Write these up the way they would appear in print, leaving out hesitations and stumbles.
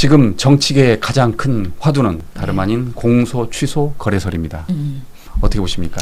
지금 정치계의 가장 큰 화두는 다름 아닌 공소 취소 거래설입니다. 어떻게 보십니까?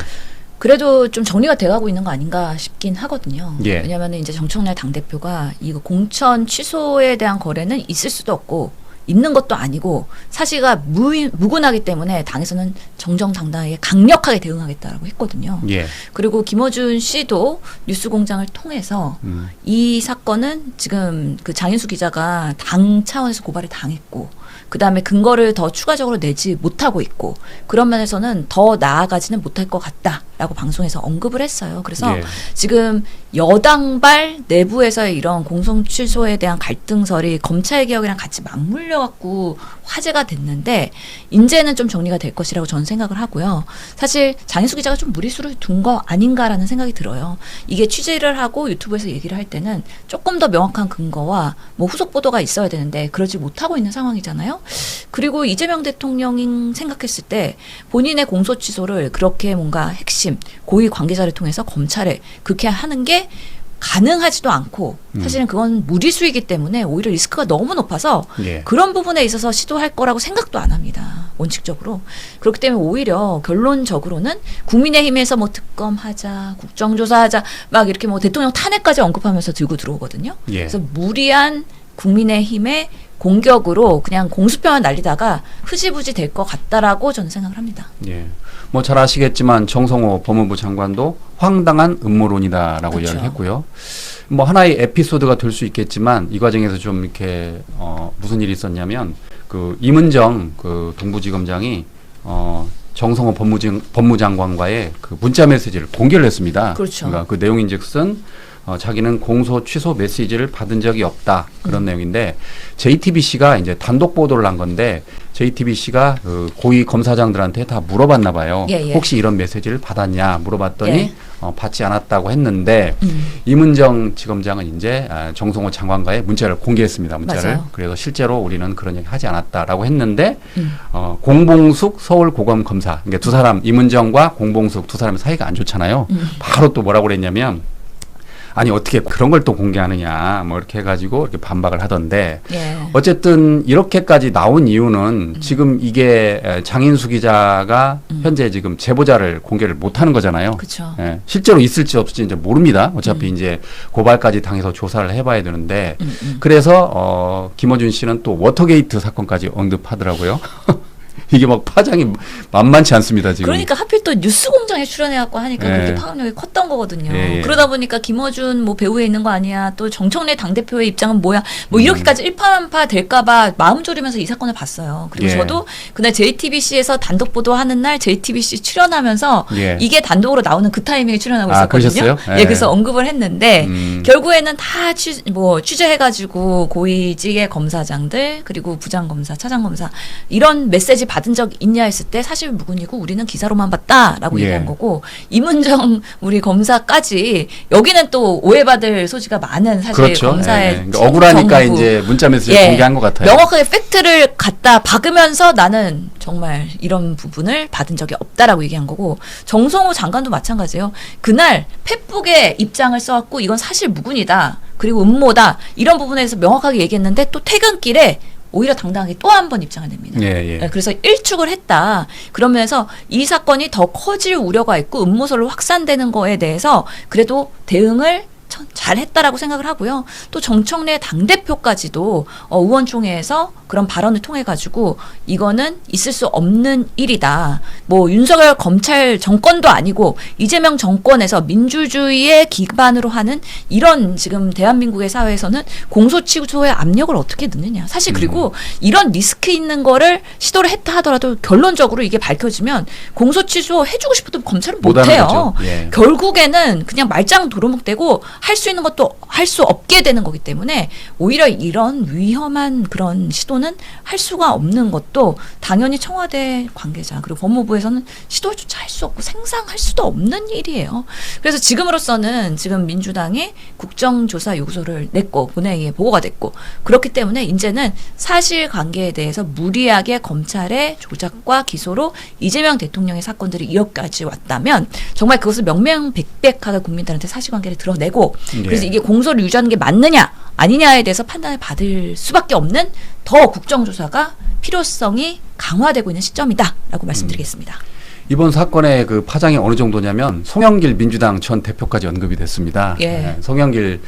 그래도 좀 정리가 돼가고 있는 거 아닌가 싶긴 하거든요. 예. 왜냐하면 이제 정청래 당대표가 이거 공천 취소에 대한 거래는 있을 수도 없고 있는 것도 아니고 사실과 무근하기 때문에 당에서는 정정당당하게 강력하게 대응하겠다라고 했거든요. 예. 그리고 김어준 씨도 뉴스공장을 통해서 이 사건은 지금 그 장인수 기자가 당 차원에서 고발을 당했고 그다음에 근거를 더 추가적으로 내지 못하고 있고 그런 면에서는 더 나아가지는 못할 것 같다라고 방송에서 언급을 했어요. 그래서 예. 지금 여당발 내부에서의 이런 공소 취소에 대한 갈등설이 검찰개혁이랑 같이 맞물려 갖고 화제가 됐는데 이제는 좀 정리가 될 것이라고 저는 생각을 하고요. 사실 장인수 기자가 좀 무리수를 둔 거 아닌가라는 생각이 들어요. 이게 취재를 하고 유튜브에서 얘기를 할 때는 조금 더 명확한 근거와 뭐 후속 보도가 있어야 되는데 그러지 못하고 있는 상황이잖아요. 그리고 이재명 대통령이 생각했을 때 본인의 공소 취소를 그렇게 뭔가 핵심 고위 관계자를 통해서 검찰에 그렇게 하는 게 가능하지도 않고 사실은 그건 무리수이기 때문에 오히려 리스크가 너무 높아서 예. 그런 부분에 있어서 시도할 거라고 생각도 안 합니다. 원칙적으로. 그렇기 때문에 오히려 결론적으로는 국민의힘에서 뭐 특검하자, 국정조사하자 막 이렇게 뭐 대통령 탄핵까지 언급하면서 들고 들어오거든요. 예. 그래서 무리한 국민의힘의 공격으로 그냥 공수표만 날리다가 흐지부지 될 것 같다라고 저는 생각을 합니다. 예. 뭐 잘 아시겠지만 정성호 법무부 장관도 황당한 음모론이다라고 그렇죠. 이야기를 했고요. 뭐 하나의 에피소드가 될 수 있겠지만 이 과정에서 좀 이렇게 무슨 일이 있었냐면 그 임은정 그 동부지검장이 정성호 법무장관과의 그 문자 메시지를 공개를 했습니다. 그렇죠. 그러니까 그 내용인즉슨 자기는 공소 취소 메시지를 받은 적이 없다 그런 내용인데 JTBC가 이제 단독 보도를 한 건데 JTBC가 그 고위 검사장들한테 다 물어봤나 봐요. 예, 예. 혹시 이런 메시지를 받았냐 물어봤더니 예. 받지 않았다고 했는데 임은정 지검장은 이제 정성호 장관과의 문자를 공개했습니다. 문자를. 맞아요. 그래서 실제로 우리는 그런 얘기 하지 않았다라고 했는데 공봉숙 서울고검 검사 그러니까 두 사람 임은정과 공봉숙 두 사람 사이가 안 좋잖아요. 바로 또 뭐라고 그랬냐면 아니 어떻게 그런 걸 또 공개하느냐 뭐 이렇게 해가지고 이렇게 반박을 하던데 예. 어쨌든 이렇게까지 나온 이유는 지금 이게 장인수 기자가 현재 지금 제보자를 공개를 못하는 거잖아요. 그렇죠. 예, 실제로 있을지 없을지 이제 모릅니다. 어차피 이제 고발까지 당해서 조사를 해봐야 되는데 그래서 김어준 씨는 또 워터게이트 사건까지 언급하더라고요. 이게 막 파장이 만만치 않습니다 지금. 그러니까 하필 또 뉴스공장에 출연해갖고 하니까 예. 그렇게 파급력이 컸던 거거든요. 예, 예. 그러다 보니까 김어준 뭐 배후에 있는 거 아니야. 또 정청래 당대표의 입장은 뭐야. 뭐 이렇게까지 일파만파 될까봐 마음 졸이면서 이 사건을 봤어요. 그리고 예. 저도 그날 JTBC에서 단독 보도하는 날 JTBC 출연하면서 예. 이게 단독으로 나오는 그 타이밍에 출연하고 있었거든요. 그러셨어요? 예, 그래서 언급을 했는데 결국에는 다 취재해가지고 고위직의 검사장들 그리고 부장검사, 차장검사 이런 메시지 받은 적 있냐 했을 때 사실 무근이고 우리는 기사로만 봤다라고 예. 얘기한 거고 임은정 우리 검사까지 여기는 또 오해받을 소지가 많은 사실 그렇죠. 검사의 예, 예. 그러니까 억울하니까 정부. 이제 문자 메시지 예. 공개한 것 같아요. 명확하게 팩트를 갖다 박으면서 나는 정말 이런 부분을 받은 적이 없다라고 얘기한 거고 정성호 장관도 마찬가지예요. 그날 페북에 입장을 써왔고 이건 사실 무근이다. 그리고 음모다. 이런 부분에서 명확하게 얘기했는데 또 퇴근길에 오히려 당당하게 또 한 번 입장을 냅니다. 예, 예. 그래서 일축을 했다. 그러면서 이 사건이 더 커질 우려가 있고 음모설로 확산되는 거에 대해서 그래도 대응을 잘했다라고 생각을 하고요. 또 정청래 당대표까지도 의원총회에서 그런 발언을 통해 가지고 이거는 있을 수 없는 일이다. 뭐 윤석열 검찰 정권도 아니고 이재명 정권에서 민주주의의 기반으로 하는 이런 지금 대한민국의 사회에서는 공소취소의 압력을 어떻게 넣느냐. 사실 그리고 이런 리스크 있는 거를 시도를 했다 하더라도 결론적으로 이게 밝혀지면 공소취소 해주고 싶어도 검찰은 못해요. 예. 결국에는 그냥 말짱 도루묵대고 할 수 있는 것도 할 수 없게 되는 거기 때문에 오히려 이런 위험한 그런 시도는 할 수가 없는 것도 당연히 청와대 관계자 그리고 법무부에서는 시도조차 할 수 없고 생상할 수도 없는 일이에요. 그래서 지금으로서는 지금 민주당이 국정조사 요구서를 냈고 본회의에 보고가 됐고 그렇기 때문에 이제는 사실관계에 대해서 무리하게 검찰의 조작과 기소로 이재명 대통령의 사건들이 이렇게까지 왔다면 정말 그것을 명명백백하게 국민들한테 사실관계를 드러내고 있고 그래서 이게 공소를 유지하는 게 맞느냐 아니냐에 대해서 판단을 받을 수밖에 없는 더 국정조사가 필요성이 강화되고 있는 시점이다라고 말씀드리겠습니다. 이번 사건의 그 파장이 어느 정도냐면 송영길 민주당 전 대표까지 언급이 됐습니다. 예. 송영길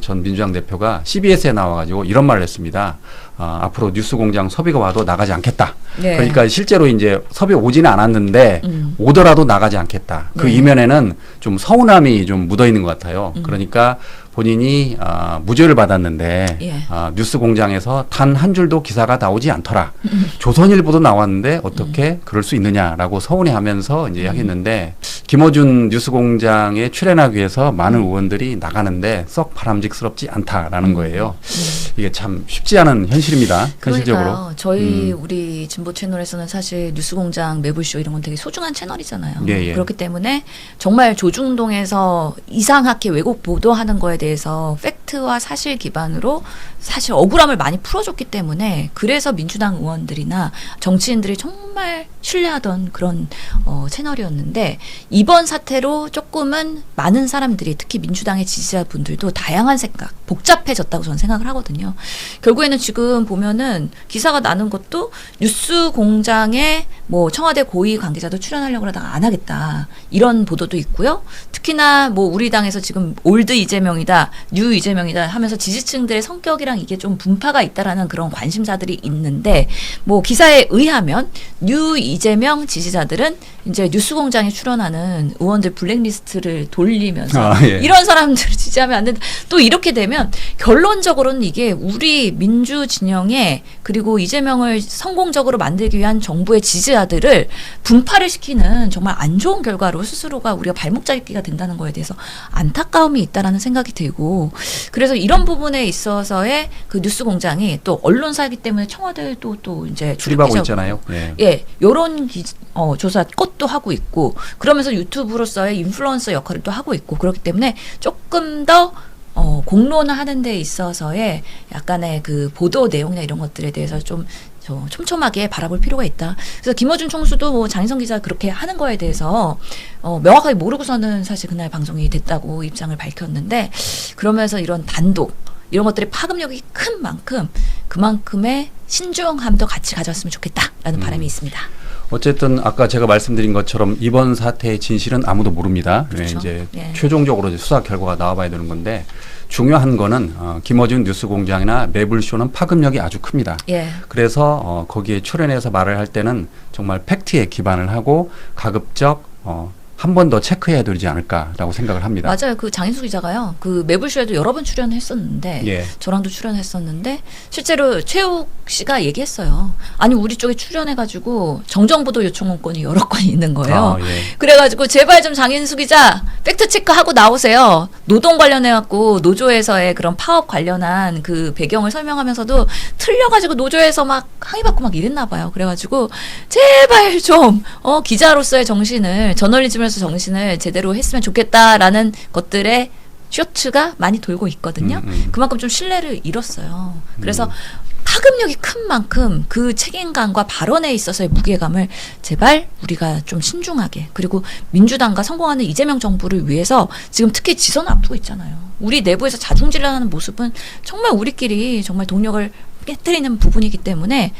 전 민주당 대표가 CBS에 나와가지고 이런 말을 했습니다. 앞으로 뉴스공장 섭외가 와도 나가지 않겠다. 예. 그러니까 실제로 이제 섭외 오지는 않았는데 오더라도 나가지 않겠다. 그 이면에는 좀 서운함이 좀 묻어 있는 것 같아요. 그러니까 본인이 무죄를 받았는데 예. 뉴스공장에서 단 한 줄도 기사가 나오지 않더라. 조선일보도 나왔는데 어떻게 그럴 수 있느냐라고 서운해하면서 이제 이야기했는데 김어준 뉴스공장에 출연하기 위해서 많은 의원들이 나가는데 썩 바람직스럽지 않다라는 거예요. 이게 참 쉽지 않은 현실입니다. 현실적으로. 그러니까요. 저희 우리 진보 채널에서는 사실 뉴스공장, 매불쇼 이런 건 되게 소중한 채널이잖아요. 예, 예. 그렇기 때문에 정말 조중동에서 이상하게 왜곡 보도하는 거에 대해서 팩트와 사실 기반으로 사실 억울함을 많이 풀어줬기 때문에 그래서 민주당 의원들이나 정치인들이 정말 신뢰하던 그런 채널이었는데 이번 사태로 조금은 많은 사람들이 특히 민주당의 지지자분들도 다양한 생각, 복잡해졌다고 저는 생각을 하거든요. 결국에는 지금 보면은 기사가 나는 것도 뉴스공장에 뭐 청와대 고위 관계자도 출연하려고 하다가 안 하겠다. 이런 보도도 있고요. 특히나 뭐 우리 당에서 지금 올드 이재명이다, 뉴 이재명이다 하면서 지지층들의 성격이랑 이게 좀 분파가 있다라는 그런 관심사들이 있는데 뭐 기사에 의하면 뉴 이재명 지지자들은 이제 뉴스공장에 출연하는 의원들 블랙리스트를 돌리면서 예. 이런 사람들을 지지하면 안 된다. 또 이렇게 되면 결론적으로는 이게 우리 민주 진영에 그리고 이재명을 성공적으로 만들기 위한 정부의 지지자들을 분파를 시키는 정말 안 좋은 결과로 스스로가 우리가 발목 잡기가 된다는 거에 대해서 안타까움이 있다라는 생각이 들고 그래서 이런 부분에 있어서의 그 뉴스공장이 또 언론사이기 때문에 청와대에 또 이제 출입하고 있잖아요. 예. 예, 요런 조사 것도 하고 있고 그러면서 유튜브로서의 인플루언서 역할을 또 하고 있고 그렇기 때문에 조금 더 공론화 하는 데 있어서의 약간의 그 보도 내용이나 이런 것들에 대해서 좀 촘촘하게 바라볼 필요가 있다. 그래서 김어준 총수도 뭐 장인성 기자 그렇게 하는 거에 대해서 명확하게 모르고서는 사실 그날 방송이 됐다고 입장을 밝혔는데 그러면서 이런 단독 이런 것들이 파급력이 큰 만큼 그만큼의 신중함도 같이 가졌으면 좋겠다라는 바람이 있습니다. 어쨌든 아까 제가 말씀드린 것처럼 이번 사태의 진실은 아무도 모릅니다. 그렇죠. 이제 예. 최종적으로 이제 수사 결과가 나와봐야 되는 건데 중요한 거는 김어준 뉴스공장이나 매불쇼는 파급력이 아주 큽니다. 예. 그래서 거기에 출연해서 말을 할 때는 정말 팩트에 기반을 하고 가급적 한 번 더 체크해야 되지 않을까라고 생각을 합니다. 맞아요. 그 장인수 기자가요. 그 매불쇼에도 여러 번 출연했었는데 예. 저랑도 출연했었는데 실제로 최욱 씨가 얘기했어요. 아니 우리 쪽에 출연해가지고 정정보도 요청권이 여러 건이 있는 거예요. 예. 그래가지고 제발 좀 장인수 기자 팩트 체크하고 나오세요. 노동 관련해갖고 노조에서의 그런 파업 관련한 그 배경을 설명하면서도 틀려가지고 노조에서 막 항의받고 막 이랬나 봐요. 그래가지고 제발 좀 기자로서의 정신을 저널리즘에서 정신을 제대로 했으면 좋겠다라는 것들의 쇼츠가 많이 돌고 있거든요. 그만큼 좀 신뢰를 잃었어요. 그래서 파급력이 큰 만큼 그 책임감과 발언에 있어서의 무게감을 제발 우리가 좀 신중하게 그리고 민주당과 성공하는 이재명 정부를 위해서 지금 특히 지선을 앞두고 있잖아요. 우리 내부에서 자중질환하는 모습은 정말 우리끼리 정말 동력을 깨뜨리는 부분이기 때문에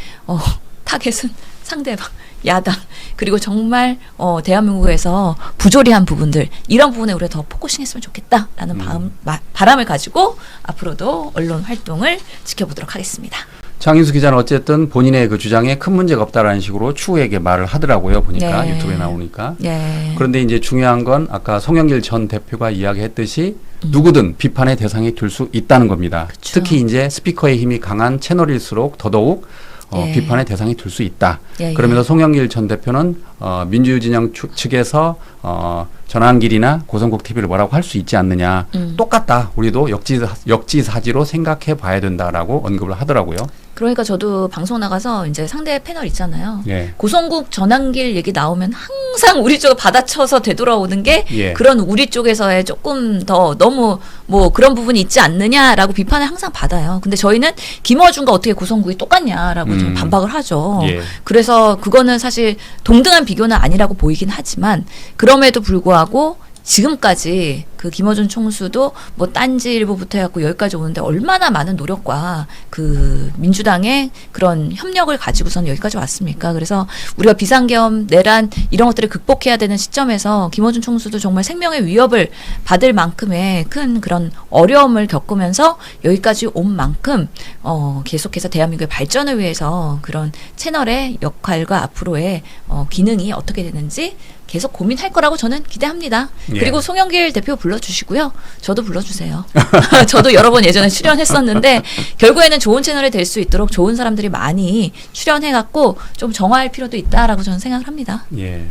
타겟은 상대방 야당 그리고 정말 대한민국에서 부조리한 부분들 이런 부분에 우리가 더 포커싱했으면 좋겠다라는 바람을 가지고 앞으로도 언론 활동을 지켜보도록 하겠습니다. 장인수 기자는 어쨌든 본인의 그 주장에 큰 문제가 없다라는 식으로 추후에게 말을 하더라고요. 보니까 네. 유튜브에 나오니까. 네. 그런데 이제 중요한 건 아까 송영길 전 대표가 이야기했듯이 누구든 비판의 대상이 될 수 있다는 겁니다. 그쵸. 특히 이제 스피커의 힘이 강한 채널일수록 더더욱 예. 비판의 대상이 될 수 있다. 예, 그러면서 송영길 전 대표는 민주진영 측에서 전환길이나 고성국 TV를 뭐라고 할 수 있지 않느냐. 똑같다. 우리도 역지사지로 생각해 봐야 된다라고 언급을 하더라고요. 그러니까 저도 방송 나가서 이제 상대 패널 있잖아요. 예. 고성국 전환길 얘기 나오면 항상 우리 쪽을 받아쳐서 되돌아오는 게 예. 그런 우리 쪽에서의 조금 더 너무 뭐 그런 부분이 있지 않느냐라고 비판을 항상 받아요. 근데 저희는 김어준과 어떻게 고성국이 똑같냐라고 좀 반박을 하죠. 예. 그래서 그거는 사실 동등한 비교는 아니라고 보이긴 하지만 그럼에도 불구하고 지금까지 그 김어준 총수도 뭐 딴지일보부터 해갖고 여기까지 오는데 얼마나 많은 노력과 그 민주당의 그런 협력을 가지고선 여기까지 왔습니까? 그래서 우리가 비상계엄, 내란 이런 것들을 극복해야 되는 시점에서 김어준 총수도 정말 생명의 위협을 받을 만큼의 큰 그런 어려움을 겪으면서 여기까지 온 만큼 계속해서 대한민국의 발전을 위해서 그런 채널의 역할과 앞으로의 기능이 어떻게 되는지 계속 고민할 거라고 저는 기대합니다. 예. 그리고 송영길 대표 불러주시고요. 저도 불러주세요. 저도 여러 번 예전에 출연했었는데 결국에는 좋은 채널이 될 수 있도록 좋은 사람들이 많이 출연해갖고 좀 정화할 필요도 있다라고 저는 생각을 합니다. 예.